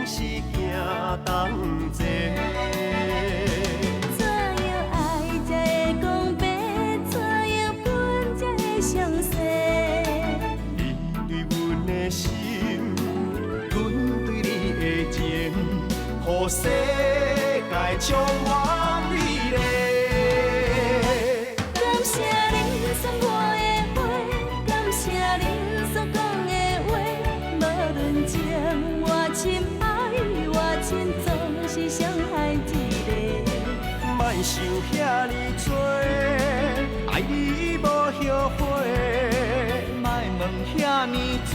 是行同齐。怎样爱才会讲白？怎样分才会详细？你对阮的心，阮对你的情，予世界充满美丽。感谢你送我的花，感谢你所讲的话，无论情我深爱我深，总是伤害一个。莫想遐尼多，爱你无后悔。莫问遐尼多，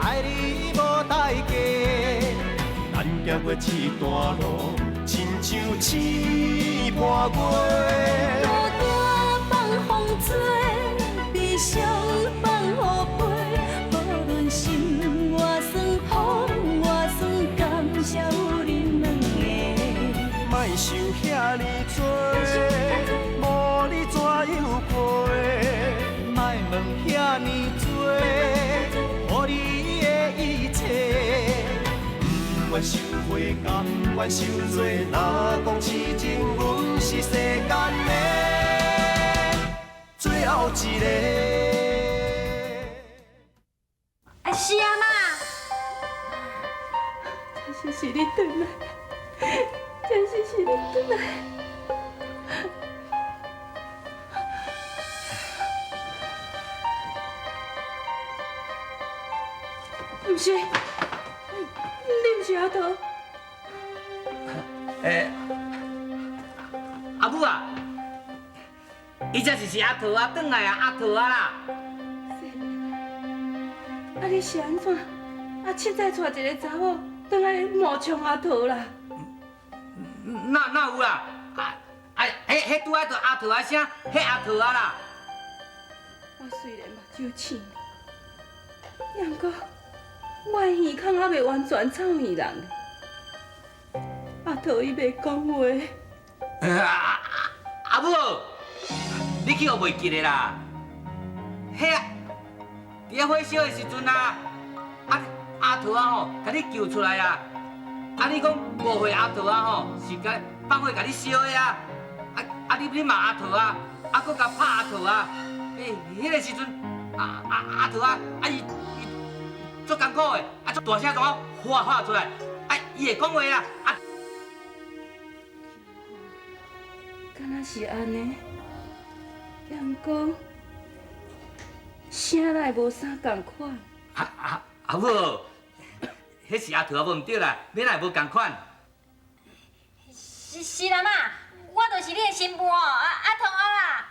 爱你无代价。咱行过这段路，亲像刺破月。孤单放风吹，悲伤放雨飞。无论心外酸，风外酸，感谢有恁两个。莫想遐尼多，无你怎样过？莫问遐尼多，予你的一切。不愿受回，甘愿受罪。若讲痴情，阮是世间的最后一个。啊是啊妈，真是你回来，真是你回来。不是，你不是阿桃？阿母啊，伊才是阿桃啊，转来啊，阿桃啊啦。啊，你是安怎？啊，凊彩带一个查某倒来冒充阿桃啦？哪有啦？迄拄仔就阿桃啊声，迄阿桃啊啦。我虽然目睭青，但毋过我的耳孔还袂完全臭耳人。阿桃伊袂讲话。阿母，你去互袂记得啦？迄伫咧火烧的时阵啊，阿桃啊吼，甲你救出来啊！啊，你讲误会阿桃啊吼，是甲放火甲你烧的啊！你骂阿桃啊，搁甲拍阿桃啊！迄个时阵，阿桃啊，伊足艰苦的，足大声怎喊出来，伊会讲话啊！敢若是安尼，但毋过声来无啥共款。阿母，迄是阿桃啊，无毋对啦，免来无共款。是啦妈，我就是你的新妇哦，阿桃啊啦。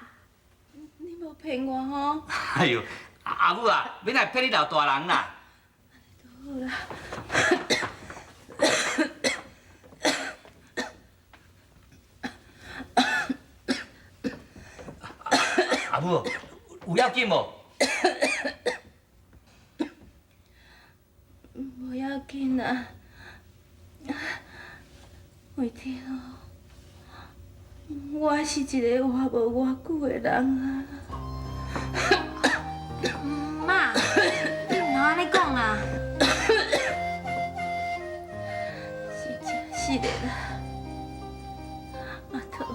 你无骗我吼？哎呦，阿母啊，免来骗你老大人啦。好啦。阿母，有要紧无？无要紧啊，为天哦，我是一个活无偌久的人啊。妈，你唔通安尼讲啦。是真是的啦，阿桃，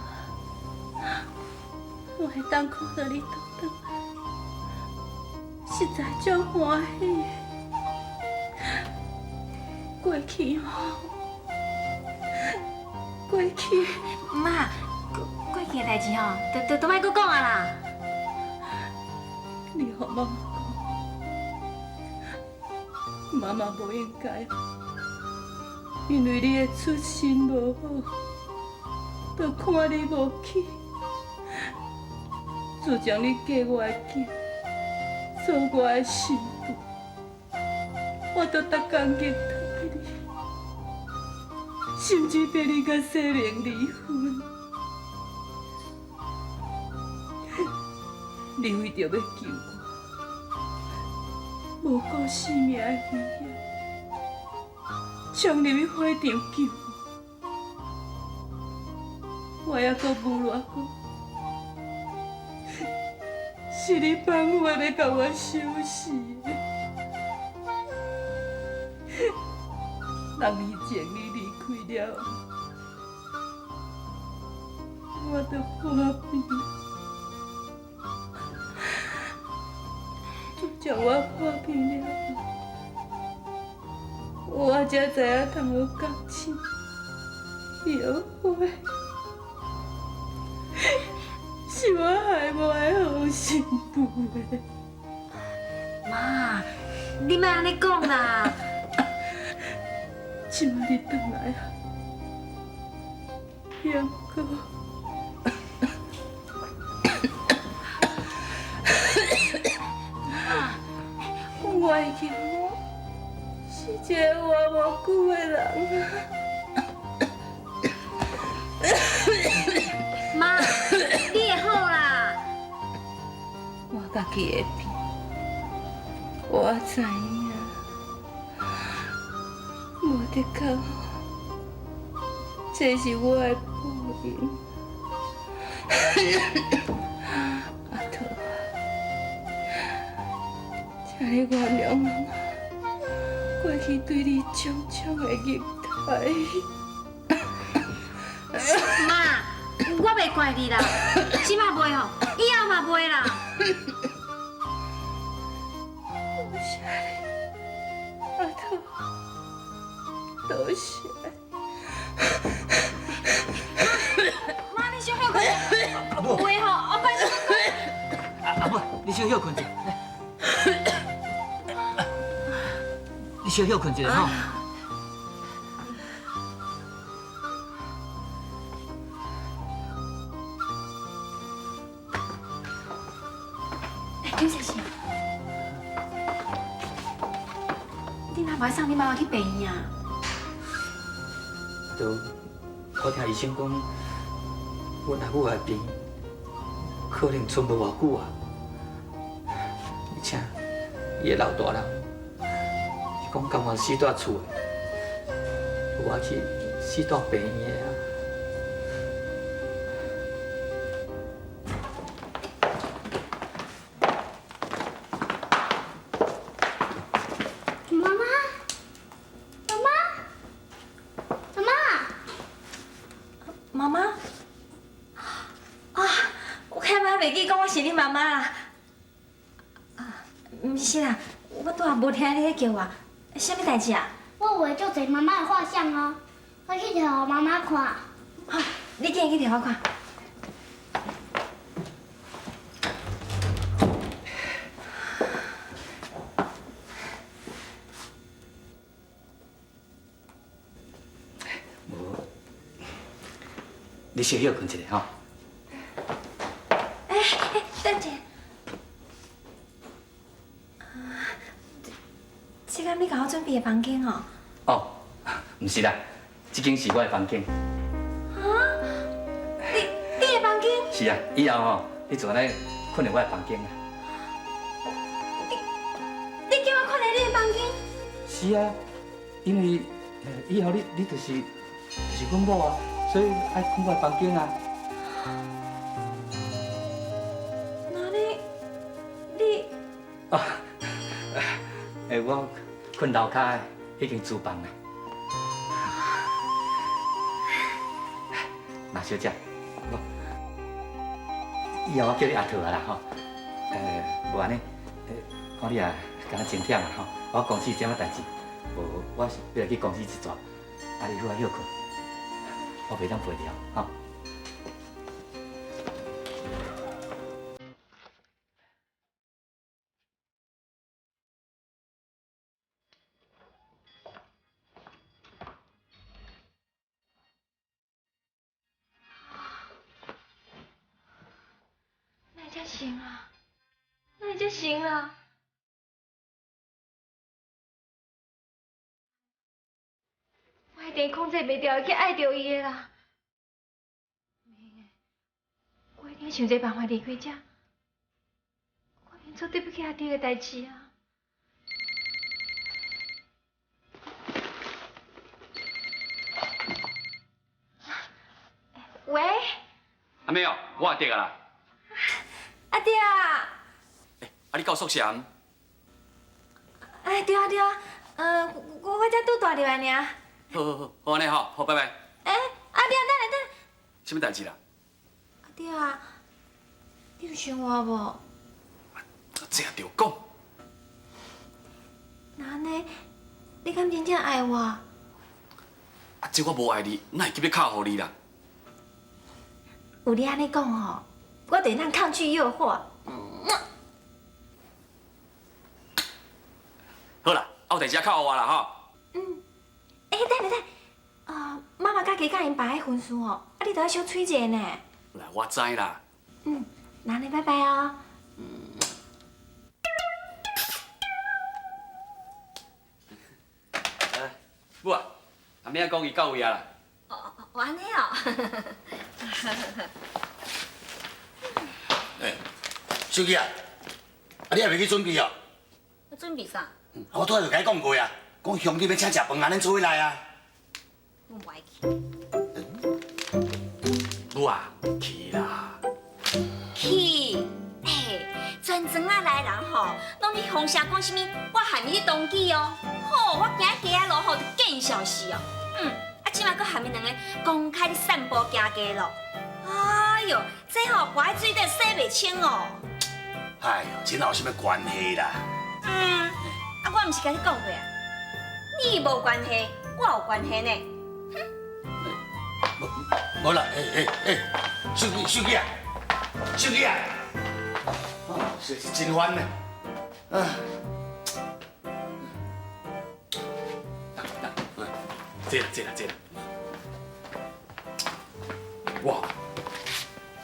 我会当看到你倒转来，实在足欢喜的。过去吼，过去，妈，过去的代志吼，都莫搁讲啊啦。你和妈妈讲，妈妈不应该，因为你的出身无好，就看你无起，就将你嫁我的囝做我的媳妇，我都逐工去疼你，甚至逼你甲小玲离婚。你为着要救我，无顾性命的危险，将你去火场救我，我还阁无偌讲，是你放我要甲我收拾的。人以前你离开了，我就破病，自从我破病了，我才知影通好觉醒、摇花，是我害我的好媳妇的。妈，你莫安尼讲啦。即摆你转来啊，杨哥。我会记我是一个活无久的人啊。妈，你会好啦。我家己会变，我知影。无得讲，这是我的报应。阿桃，请你原谅我，过去对你种种的虐待。妈，我袂怪你啦，即摆袂吼，以后嘛袂啦。多谢你，阿桃。多谢。妈，你先休困者，有话吼，后摆再讲。阿母，你先休困者，你先休困者吼。刘先生，你若袂送你妈妈去病院啊？我听医生讲，阮阿母的病可能存无偌久啊，而且伊个老大人，伊讲甘愿死在厝的，我去死在病院的啊。妈妈，妈妈，妈妈。妈妈？啊，我开妈袂记讲我是你妈妈啦。啊，毋是啦，我拄也无听你咧叫我，啥物代志啊？我有画足侪妈妈的画像哦，我去摕互妈妈看。好，你今日去摕我看。你先休困一下吼。等一下。这个你甲我准备的房间哦。哦，毋是啦，这间是我的房间。啊？你的房间？是啊，以后吼，你就安尼困在我的房间啊。你叫我困在你的房间？是啊，因为以后你就是阮某啊，所以爱困我的房间啊。那你啊，我困楼骹的已经厨房了。那小姐，以后我叫你阿桃啊啦吼。无安尼，看你啊，敢若真忝啊吼。我公司有点仔代志，无我是要来去公司一撮，啊你好啊休困，我袂当陪你哦，吼。那才行啊，那才行啊。我一定控制袂掉，去爱着伊的啦。我一定想一个办法离开这，我免做对不起阿弟的代志啊。喂，阿妹哦，我阿弟啊啦。阿弟啊！你到宿舍？哎，对啊对啊，我才拄大入来尔。好安尼吼，好，拜拜。哎，阿爹，等下。什么代志啦？阿爹啊，你有想我无？这也着讲。那安尼，你敢真正爱我？啊，这我无爱你，哪会急要靠互你啦？有你安尼讲吼，我就能抗拒诱惑。好啦，后代志靠我啦吼。哎，等，妈妈甲家甲因爸迄婚事哦，啊，你都要小催者呢。啦，我知啦。那安尼拜拜哦。母啊，阿明仔讲伊到位啊啦。哦，安尼哦。哎，手机啊，你还袂去准备哦？要准备啥？我拄仔就甲你讲过啊，讲兄弟要请食饭，安尼做伙来啊。我不爱去。母啊，去啦。去，全庄仔来人吼，拢咧风声讲什么？我喊你去当机哦。吼，我行街仔路吼就见笑死哦。即马搁喊你两个公开咧散步行街路。哎哟，这吼跋喺水底洗袂清哦。哎呦，这哪有什么关系啦？我毋是甲你讲过啊，你无关系，我有关系呢。无啦，手机啊，是真烦呢。坐啦。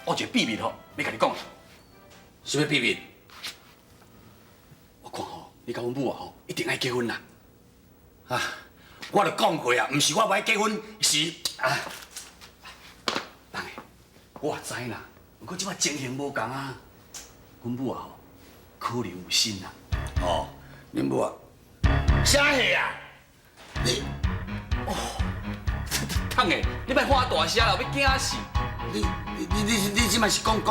我有一个秘密吼，要甲你讲。什么秘密？我看吼，你甲阮母啊吼，一定爱结婚啦。啊，我就讲过啊，毋是我不爱结婚，是啊。当然，我也知啦，不过即摆情形无共啊。阮母啊吼，可能有心啦。哦，恁母啊，啥戏啊？你烫的，你莫花大声啦，要惊死。你即摆是讲手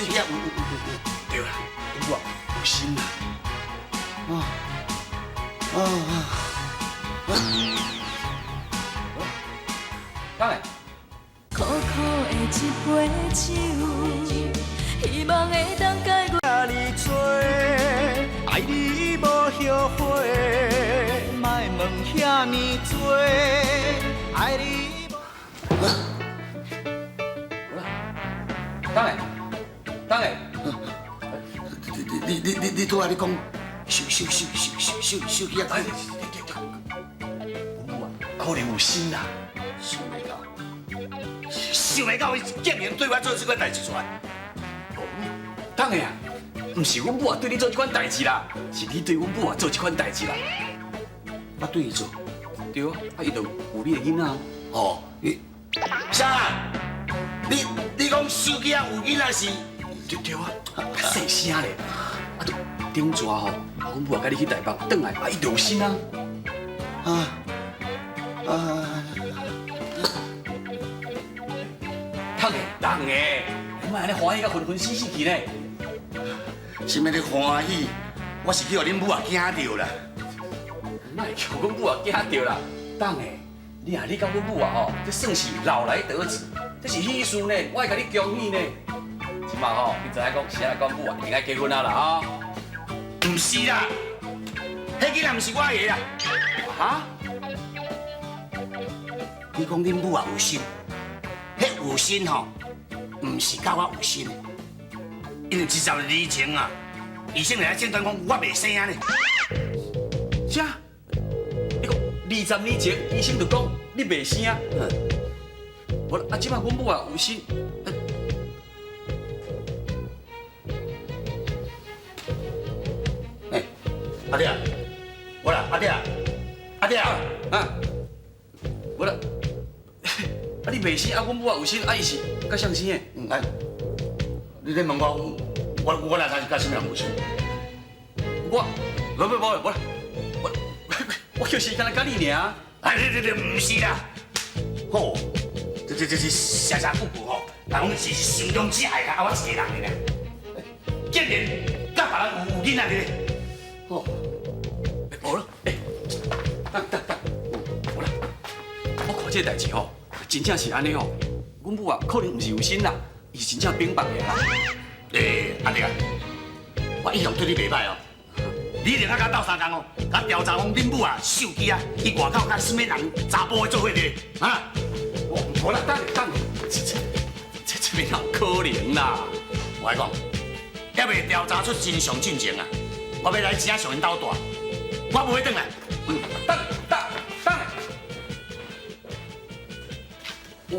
机啊？对啦，阮母啊有心啦。当然。苦苦的一杯酒，希望会当解决。遐尼多，爱你无后悔，莫问遐尼多，爱你无。当然，你拄仔你讲手机啊？阮母啊可能有心啦。想袂到伊竟然对我做这款代志出来。当然啊，毋是阮母啊对你做这款代志啦，是你对阮母啊做这款代志啦。我对伊做。对啊，伊就有你的囡仔。哦，啥？你讲手机啊有囡仔是？对啊，细声咧。啊，顶逝吼，阮母啊甲你去台北，转来伊就有心啊。当的，你莫安尼欢喜到昏死去呢。什么咧欢喜？我是去互恁母啊惊着啦。莫叫阮母啊惊着啦。当的，你甲阮母啊吼，这算是老来得子，这是喜事呢，我会甲你恭喜呢。即马吼，你知影讲是安讲母啊，一定爱结婚啊啦啊？毋是啦，迄囡仔毋是我的啦。哈？你讲恁母啊有心，迄有心吼，毋是甲我有心，因为10年前啊，医生来诊断讲我袂生呢。啥？你讲20年前医生就讲你袂生，无啊，即摆阮母啊有心。阿弟啊，我啦，阿弟啊，无啦，啊你袂生啊，阮母啊有心，啊伊是甲相生的。哎，你咧问我哪知是甲什么人有心？无啦，我就是干那甲你尔。啊，你唔是啦，吼，这是傻傻久久吼，人讲是心中只爱我一个人的啦，竟然甲别人有囡仔咧，吼，无啦，等，这代志吼，真正是安尼吼，阮母啊可能唔是有心啦，伊是真正冰棒的啦。阿弟啊，我印象对你袂歹哦。你另外甲斗相共哦，甲调查讲恁母啊手机啊，伊外口甲什么人查甫的做伙咧？啊？无啦，等，这边哪有可能啦？我讲，还未调查出真相进前啊，我要来请上因斗大，我不会转来。等。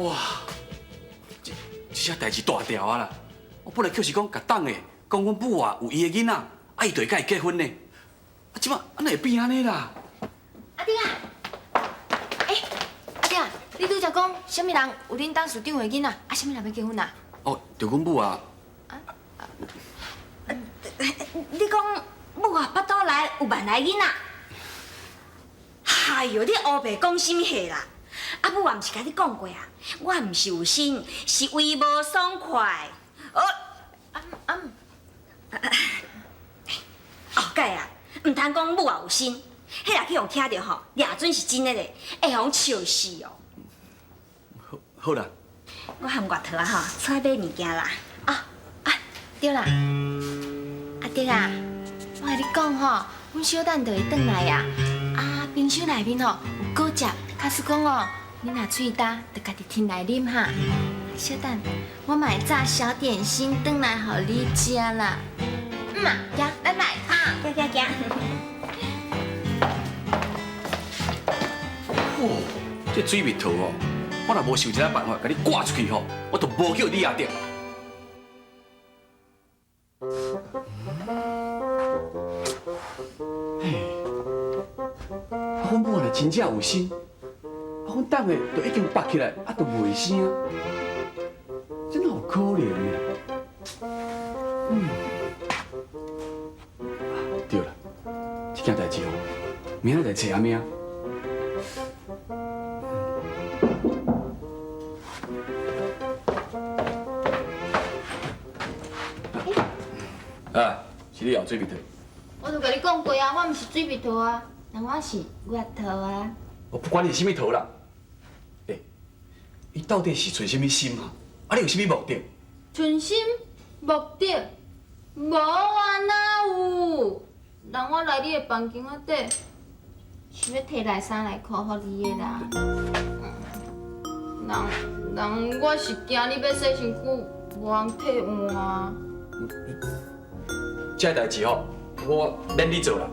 哇，这下代志大条啊啦！我本来就是讲甲党的，讲阮母啊有伊的囡仔，啊伊就会甲伊结婚呢。啊，即马安尼会变安尼啦？阿弟啊，阿弟啊，你拄则讲什么人有恁当属长的囡仔，啊，什么人要结婚啊？哦，就阮母啊。你讲母啊，巴肚内有万来囡仔？哎呦，你乌白讲什么货啦？啊，母啊，毋是甲你讲过啊，我毋是有心，是为无爽快。后盖啊，唔通讲母啊有心，迄若去互听着吼，掠准是真的咧，会互笑死哦。好啦，我含外头啊吼，出来买物件啦。对啦，阿弟啊，我甲你讲吼，阮小等就会转来啊。啊，冰箱内面吼有果汁，假使讲哦，你若喙干，就家己摕来啉哈。小等，我嘛会炸小点心转来互你食啦。行，来啊，行。哦，这水蜜桃哦，我若无想一个办法，甲你赶出去吼，我就无叫你阿爹。阮母若真正有心，阮党的都已经拔起来，都袂生，这哪有可能呢？对了，这件代志哦，明仔再找阿妹。是你后水蜜桃。我就甲你讲过啊，我毋是水蜜桃啊，但我是月桃啊。我不管你是什么桃啦，伊到底是找什么心啊？你有什么目的？存心目的？无啊，哪有？人我来你的房间底，是要摕内衫内裤互你的啦。人我是惊你要洗身躯，无人替换。这代志吼，我免你做啦。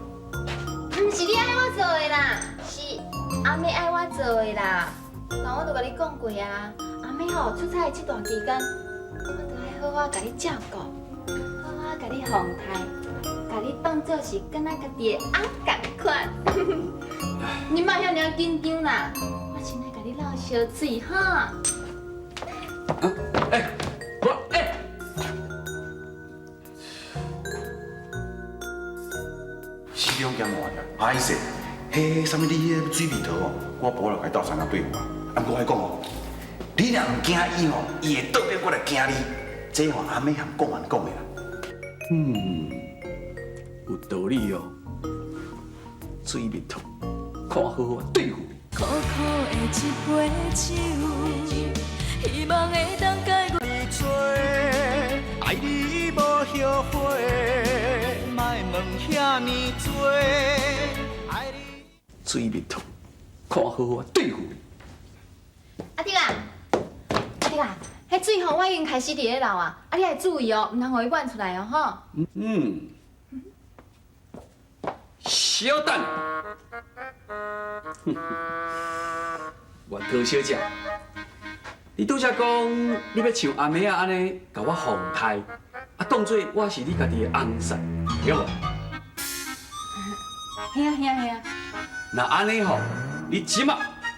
毋是你爱我做的啦，是阿妹爱我做的啦。但我都甲你讲过啊，阿妹吼出差这段期间，我都爱好好甲你照顾，好好甲你奉台，甲你当作是敢若家己的翁共款。你莫遐尔紧张啦，我先来甲你流烧水哈。西中兼换了，歹势。迄什么你迄水蜜桃哦，我无落来斗相共对话。啊，不过我讲哦，你若唔惊伊吼，伊会倒边过来惊你。这吼阿妹含讲完讲的啦。有道理哦。水蜜桃，看好好对付。苦苦的一杯酒，希望会当解决。你做，爱你无后悔，莫问遐尼多，爱你。水蜜桃，看好好对付。阿弟啊，迄水吼我已经开始伫咧流啊，你要注意哦，唔通互伊濺出来哦，吼。小等，原桃小姐，你拄则讲你要像阿妹啊安尼，甲我奉台，当作我是你家己的翁婿，对无？嘿啊。那安尼吼，你即马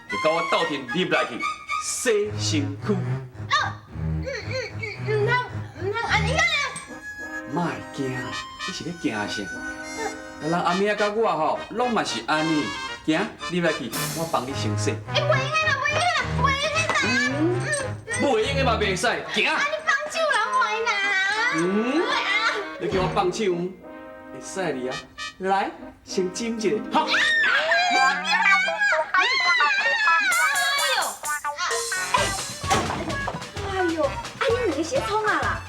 就甲我斗阵入来去洗身躯。唔通安尼啊！莫惊，你是咧惊啥？人阿妹甲我吼，拢嘛是安尼，行，入来去，我帮你先洗。袂用袂用的嘛袂使，行。啊，你放手啦，坏啦！你叫我放手，会使你啊！来，先จิ้一下，好。是咧创啊啦。